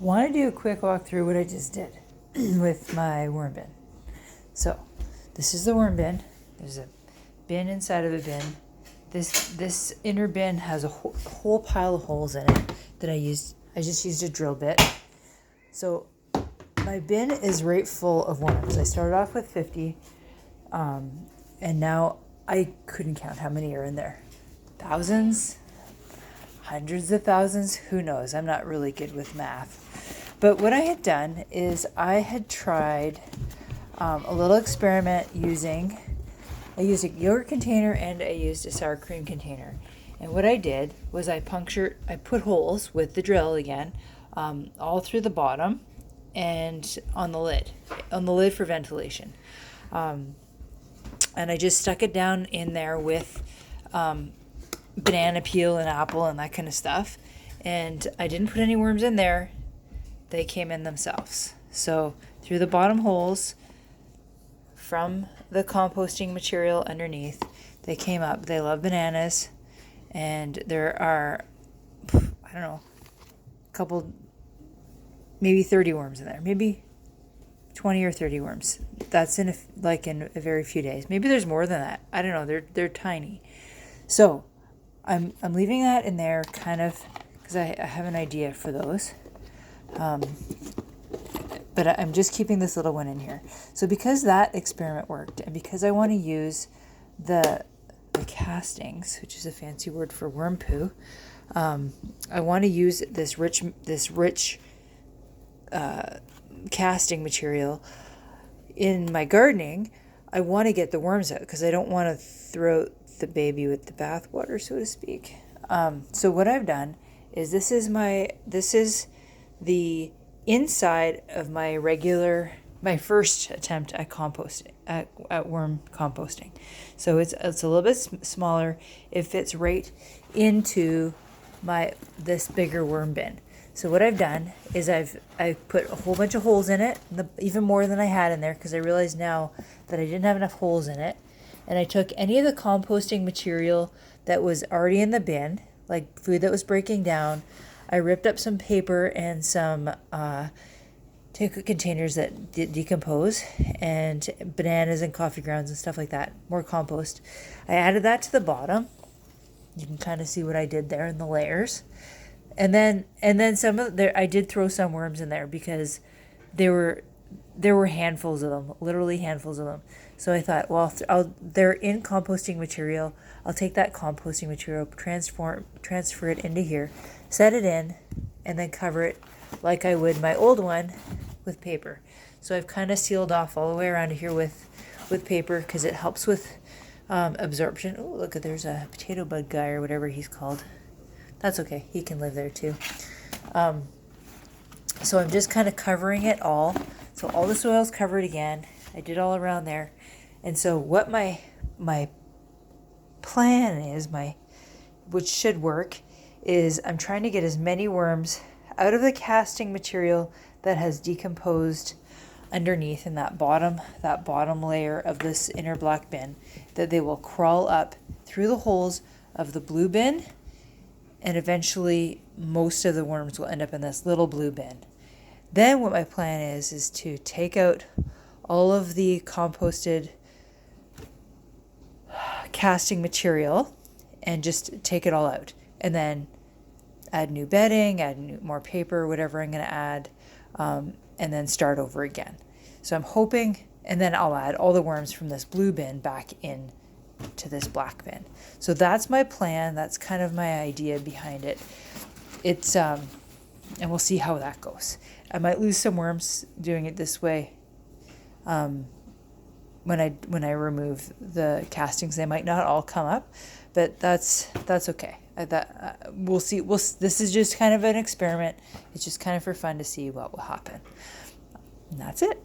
Want to do a quick walk through what I just did with my worm bin. So this is the worm bin. There's a bin inside of a bin. This inner bin has a whole pile of holes in it that I just used a drill bit. So my bin is right full of worms. I started off with 50, and now I couldn't count how many are in there. Thousands, hundreds of thousands, who knows? I'm not really good with math. But what I had done is I had tried a little experiment I used a yogurt container and I used a sour cream container. And what I did was I put holes with the drill again, all through the bottom and on the lid for ventilation. And I just stuck it down in there with banana peel and apple and that kind of stuff. And I didn't put any worms in there. They came in themselves. So through the bottom holes from the composting material underneath, they came up. They love bananas. And there are, I don't know, a couple, maybe 30 worms in there. Maybe 20 or 30 worms. That's in a very few days. Maybe there's more than that. I don't know. They're tiny. So I'm leaving that in there kind of because I have an idea for those. But I'm just keeping this little one in here. So because that experiment worked, and because I want to use the castings, which is a fancy word for worm poo, I want to use this rich casting material in my gardening. I want to get the worms out because I don't want to throw the baby with the bathwater, so to speak. So what I've done is this is the inside of my first attempt at composting, at worm composting. So it's a little bit smaller. It fits right into this bigger worm bin. So what I've done is I've put a whole bunch of holes in it, even more than I had in there, because I realized now that I didn't have enough holes in it. And I took any of the composting material that was already in the bin, like food that was breaking down. I ripped up some paper and some containers that decompose, and bananas and coffee grounds and stuff like that, more compost. I added that to the bottom. You can kind of see what I did there in the layers. And then I did throw some worms in there because there were handfuls of them, literally handfuls of them. So I thought, well, they're in composting material. I'll take that composting material, transfer it into here, set it in, and then cover it like I would my old one with paper. So I've kind of sealed off all the way around here with paper because it helps with absorption. Oh, look, there's a potato bug guy or whatever he's called. That's okay. He can live there too. So I'm just kind of covering it all. So all the soil's covered again. I did all around there. And so what my plan is, which should work, is I'm trying to get as many worms out of the casting material that has decomposed underneath in that bottom layer of this inner black bin, that they will crawl up through the holes of the blue bin, and eventually most of the worms will end up in this little blue bin. Then what my plan is to take out all of the composted casting material and just take it all out, and then add new bedding, more paper, whatever I'm going to add, and then start over again. So I'm hoping, and then I'll add all the worms from this blue bin back in to this black bin. So that's my plan. That's kind of my idea behind it. It's and we'll see how that goes. I might lose some worms doing it this way. When I remove the castings, they might not all come up, but that's okay. We'll see. This is just kind of an experiment. It's just kind of for fun to see what will happen. And that's it.